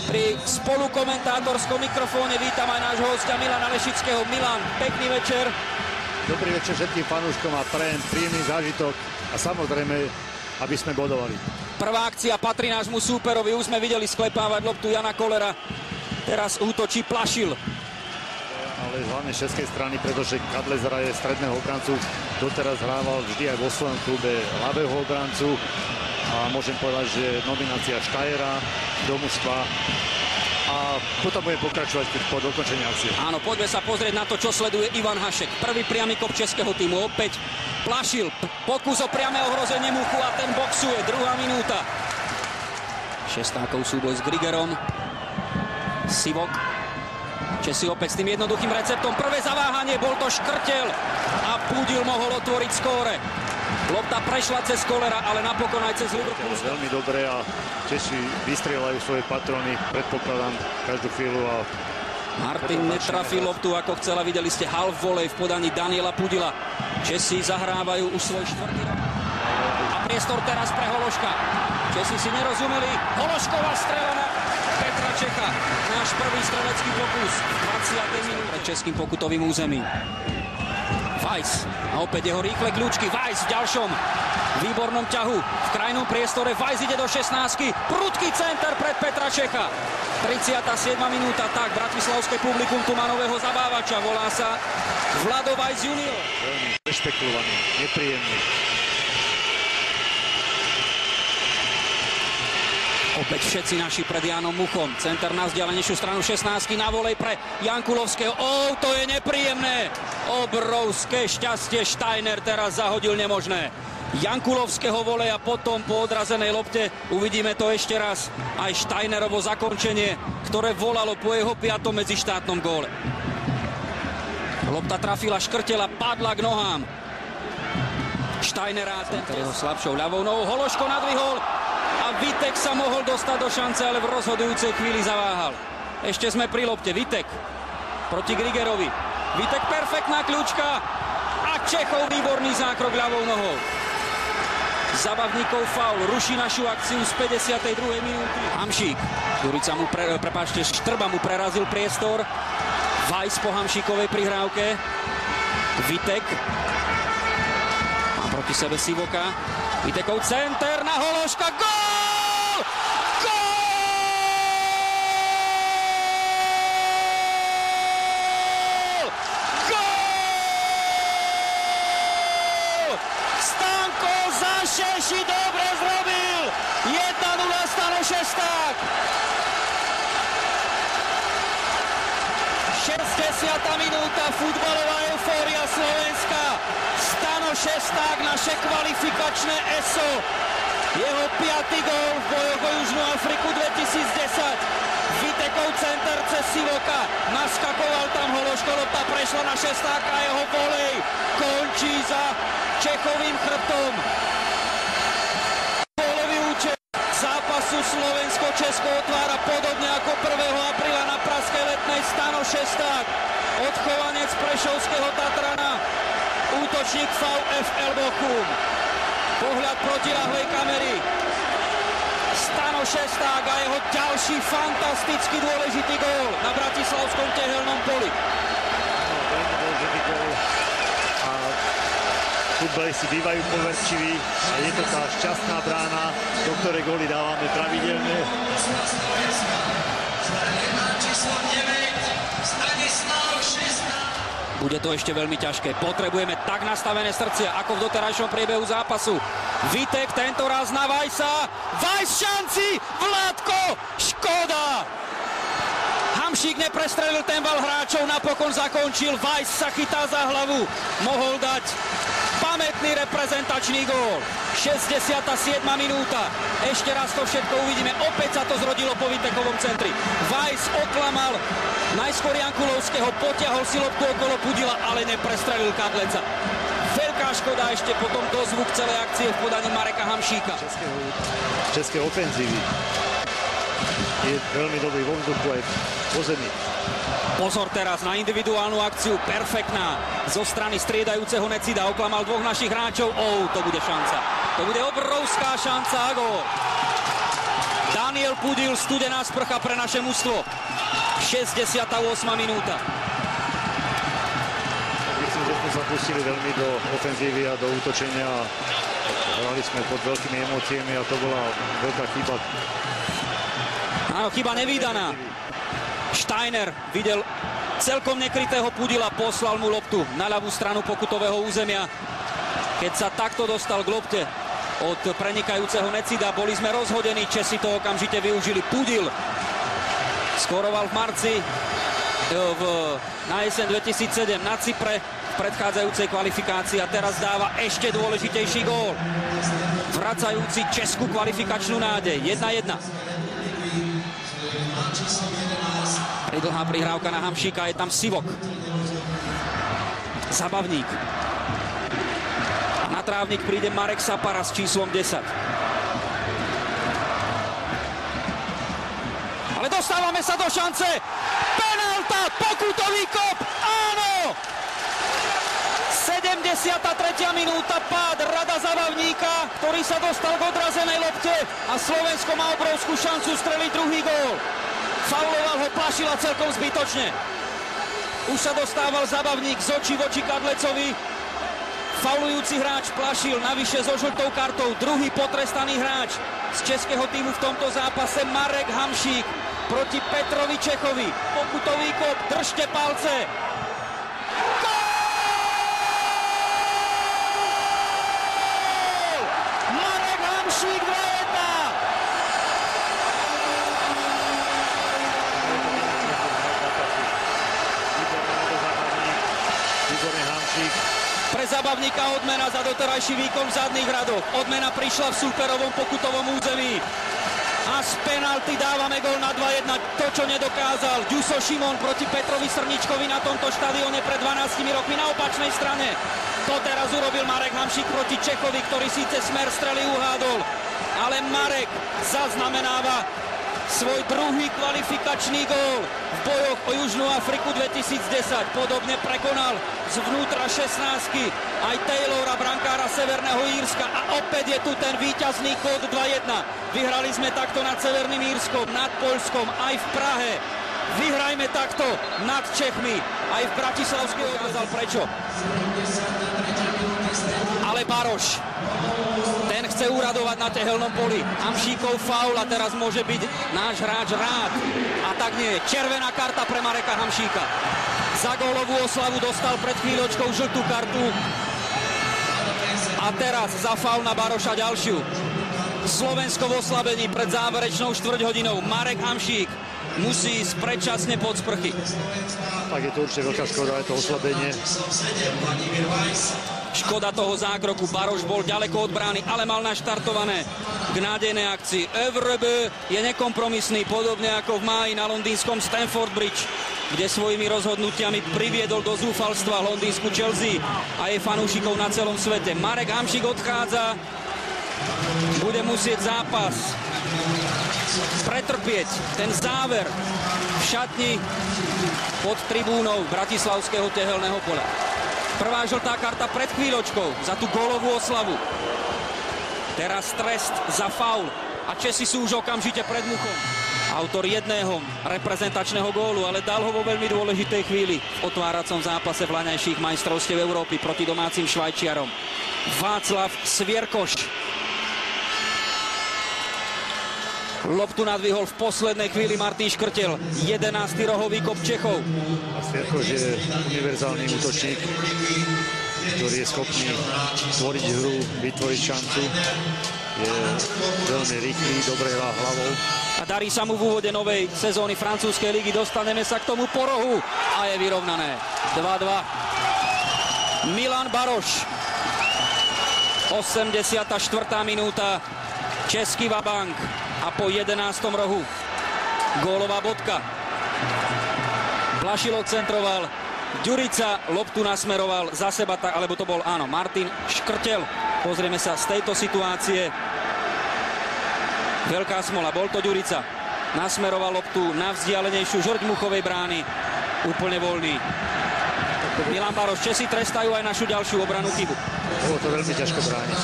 Pri spolukomentátorskom mikrofóne vítam aj nášho hostia Milana Lešického. Milan, pekný večer. Dobrý večer všetkým fanúškom a prajem príjemný zážitok a samozrejme, aby sme bodovali. Prvá akcia patrí nášmu súperovi. Už sme videli sklepávať loptu Jana Kollera. Teraz útočí Plašil. Ale hlavne z českej strany, pretože Kadlec hraje stredného obrancu. Doteraz hrával vždy aj vo svojom klube ľavého obrancu. A môžem povedať, že nominácia Štajera do mužstva. A potom bude pokračovať po dokončení akcie. Áno, poďme sa pozrieť na to, čo sleduje Ivan Hašek. Prvý priamy kop českého týmu. Opäť Plašil. Pokus o priame ohrozenie Muchu a ten boxuje. Druhá minúta. Šestákov súboj s Grigerom. Sivok. Česi opäť s tým jednoduchým receptom. Prvé zaváhanie, bol to Škrtel. A Pudil mohol otvoriť skóre. Lopta prešla cez Kollera, ale napokon aj cez Liverpool. Veľmi dobre a Češi vystrieľajú svoje patrony, predpokladám, každú chvíľu. A Martin netrafil loptu, ako chcela. Videli ste half volley v podaní Daniela Pudila. Česi zahrávajú už svoj štvrtý rok. A priestor teraz pre Hološka. Česi si nerozumeli. Hološková strela na Petra Čecha. Náš prvý strelecký pokus v 20. minúte pred českým pokutovým územím. Weiss. A opäť jeho rýchle kľúčky. Weiss v ďalšom výbornom ťahu. V krajnom priestore Weiss ide do 16. Prudký center pred Petra Čecha. 37. minúta. Tak, bratislavské publikum Tumanového zabávača. Volá sa Vlado Weiss junior. Veľmi rešpektovaný, nepríjemný. Opäť všetci naši pred Jánom Muchom. Center na vzdialenejšiu stranu 16. Na volej pre Jankulovského. To je nepríjemné. Obrovské šťastie. Steiner teraz zahodil nemožné. Jankulovského volej a potom po odrazenej lopte uvidíme to ešte raz. Aj Steinerovo zakončenie, ktoré volalo po jeho 5. medzištátnom góle. Lopta trafila Škrtela, padla k nohám Steinera. Center jeho slabšou ľavou nohou. Hološko nadvihol. A Vitek sa mohol dostať do šance, ale v rozhodujúcej chvíli zaváhal. Ešte sme pri lopte. Vitek proti Grigerovi. Vitek perfektná kľúčka. A Čechov výborný zákrok ľavou nohou. Zabavníkov faul. Ruší našu akciu z 52. minúty. Hamšík. Jurica mu, Štrba mu prerazil priestor. Weiss po Hamšíkovej prihrávke. Vitek. Má proti sebe Sivoka. Vitekov center na Hološka. Gól! Gól! Gól! Stanko za Šeši dobre zrobil. 1-0 Stano Šesták. 60. minúta, futbalová eufória Slovenska. Stano Šesták, naše kvalifikačné ESO. Jeho 5. gól v bojoch o Južnú Afriku 2010. Vitekov center cez Sivoka. Naskakoval tam Hološko, lopta prešla na Šestáka a jeho volej končí za Čechovým chrbtom. Gólový účet zápasu Slovensko-Česko otvára podobne ako 1. apríla na Pražskej Letnej Stano Šesták. Odchovanec prešovského Tatrana. Útočník VfL Bochum. Pohľad protiľahlej kamery. Stano Šesták a jeho ďalší fantasticky dôležitý gól na bratislavskom tehelnom poli. Veľmi dôležitý gól. A futbalisti bývajú poverčiví a je to tá šťastná brána, do ktorej góly dávame pravidelne. Bude to ešte veľmi ťažké. Potrebujeme tak nastavené srdcia, ako v doterajšom priebehu zápasu. Vitek tento raz na Weissa. Weiss šanci! Vládko! Škoda! Hamšík neprestrelil ten bal hráčov, napokon zakončil. Weiss sa chytá za hlavu. Mohol dať pamätný reprezentačný gól. 67. minúta. Ešte raz to všetko uvidíme. Opäť sa to zrodilo po Vitekovom centri. Weiss oklamal najskôr Jankulovského, potiahol si loptu okolo Pudila, ale neprestrelil Kadleca. Veľká škoda ešte potom dozvuk celej akcie v podaní Mareka Hamšíka. České ofenzívy. Je veľmi dobrý vo vzduchu aj po zemi. Pozor teraz na individuálnu akciu, perfektná zo strany striedajúceho Necida, oklamal dvoch našich hráčov. To bude šanca. To bude obrovská šanca a gól. Daniel Pudil, studená sprcha pre naše mužstvo. 68. minúta. Myslím, že sme sa pustili veľmi do ofenzívy a do útočenia. Hrali sme pod veľkými emóciami a to bola veľká chyba. Áno, chyba nevídaná. Steiner videl celkom nekrytého Pudila, poslal mu loptu na ľavú stranu pokutového územia. Keď sa takto dostal k lopte od prenikajúceho Necida, boli sme rozhodení, Česi to okamžite využili. Pudil skóroval v marci na jeseň 2007 na Cypre v predchádzajúcej kvalifikácii a teraz dáva ešte dôležitejší gól, vracajúci českú kvalifikačnú nádej. 1-1. Pridlhá prihrávka na Hamšíka, je tam Sivok. Zabavník. A na trávnik príde Marek Sapara s číslom 10. Ale dostávame sa do šance. Penálta, pokutový kop. Áno! 73. minúta, pád Rada Zabavníka, ktorý sa dostal k odrazenej lopte a Slovensko má obrovskú šancu streliť druhý gól. Fauloval ho Plašila celkom zbytočne. Už sa dostával Zabavník z očí v oči Kadlecovi. Faulujúci hráč Plašil, navyše so žltou kartou. Druhý potrestaný hráč z českého týmu v tomto zápase, Marek Hamšík proti Petrovi Čechovi. Pokutový kop, držte palce. Gól! Marek Hamšík 2-1. Pre Zabavníka odmena za doterajší výkon v zadných radoch. Odmena prišla v súperovom pokutovom území. A z penalty dávame gól na 2-1. To, čo nedokázal Ďuso Šimon proti Petrovi Srničkovi na tomto štadióne pred 12 rokmi na opačnej strane. To teraz urobil Marek Hamšík proti Čechovi, ktorý síce smer strely uhádol. Ale Marek zaznamenáva svoj druhý kvalifikačný gól v bojoch o Južnú Afriku 2010. Podobne prekonal zvnútra 16-ky aj Taylora, brankára Severného Írska. A opäť je tu ten víťazný kód 2-1. Vyhrali sme takto nad Severným Írskom, nad Poľskom, aj v Prahe. Vyhrajme takto nad Čechmi, aj v Bratislavskej. Ukázal prečo. Ale Baroš, ten chce uradovať na tehelnom poli. Hamšíkov faul a teraz môže byť náš hráč rád. A tak nie, červená karta pre Mareka Hamšíka. Za gólovú oslavu dostal pred chvíľočkou žltú kartu. A teraz za faul na Baroša ďalšiu. Slovensko v oslabení pred záverečnou štvrťhodinou. Marek Hamšík musí ísť predčasne pod sprchy. Tak je to určite veľká škoda, je to oslabenie. Škoda toho zákroku, Baroš bol ďaleko od brány, ale mal naštartované k nádejnej akcii. Evrebe je nekompromisný, podobne ako v máji na londýnskom Stamford Bridge, kde svojimi rozhodnutiami priviedol do zúfalstva londýnsku Chelsea a jej fanúšikov na celom svete. Marek Hamšík odchádza, bude musieť zápas pretrpieť, ten záver v šatni pod tribúnou bratislavského tehelného poľa. Prvá žltá karta pred chvíľočkou za tú gólovú oslavu. Teraz trest za faul a Česi sú už okamžite pred muchom. Autor jedného reprezentačného gólu, ale dal ho vo veľmi dôležitej chvíli v otváracom zápase vlaňajších majstrovstiev Európy proti domácim Švajčiarom. Václav Svierkoš. Loptu nadvihol v poslednej chvíli Martin Škrtel. 11. rohový kop Čechov. A Svierkoš je univerzálny útočník, ktorý je schopný tvoriť hru, vytvoriť šancu. Je veľmi rýchly, dobre hrá hlavou. A darí sa mu v úvode novej sezóny francúzskej ligy. Dostaneme sa k tomu po rohu a je vyrovnané. 2-2. Milan Baroš. 84. minúta. Český vabank. A po 11. rohu gólová bodka. Plašil odcentroval, Ďurica loptu nasmeroval za seba, alebo to bol, áno, Martin Škrtel. Pozrieme sa z tejto situácie. Veľká smola, bol to Ďurica. Nasmeroval loptu na vzdialenejšiu žrť muchovej brány. Úplne voľný. Milan Baroš, Česi trestajú aj našu ďalšiu obrannú chybu. Bolo to veľmi ťažko brániť.